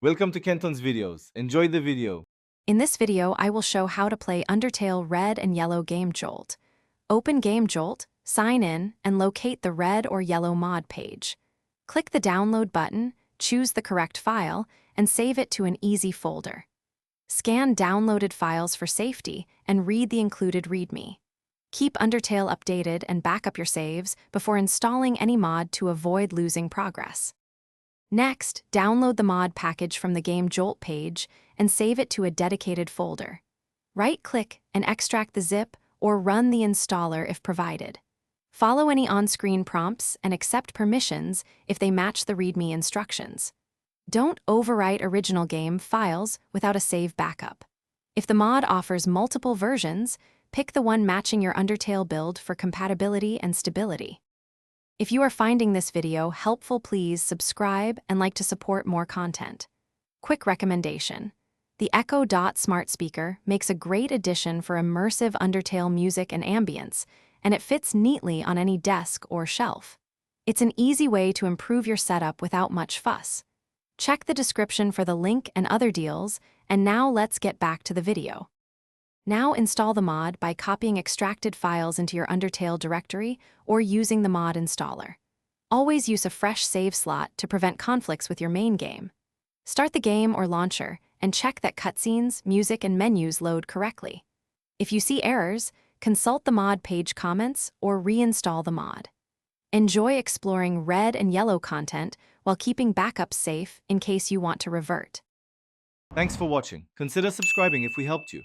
Welcome to Kenton's videos. Enjoy the video. In this video, I will show how to play Undertale Red and Yellow Gamejolt. Open Gamejolt, sign in, and locate the red or yellow mod page. Click the download button, choose the correct file, and save it to an easy folder. Scan downloaded files for safety and read the included README. Keep Undertale updated and back up your saves before installing any mod to avoid losing progress. Next, download the mod package from the Gamejolt page and save it to a dedicated folder. Right-click and extract the zip or run the installer if provided. Follow any on-screen prompts and accept permissions if they match the README instructions. Don't overwrite original game files without a save backup. If the mod offers multiple versions, pick the one matching your Undertale build for compatibility and stability. If you are finding this video helpful, please subscribe and like to support more content. Quick recommendation. The Echo Dot smart speaker makes a great addition for immersive Undertale music and ambience, and it fits neatly on any desk or shelf. It's an easy way to improve your setup without much fuss. Check the description for the link and other deals, and now let's get back to the video. Now install the mod by copying extracted files into your Undertale directory or using the mod installer. Always use a fresh save slot to prevent conflicts with your main game. Start the game or launcher and check that cutscenes, music, and menus load correctly. If you see errors, consult the mod page comments or reinstall the mod. Enjoy exploring red and yellow content while keeping backups safe in case you want to revert. Thanks for watching. Consider subscribing if we helped you.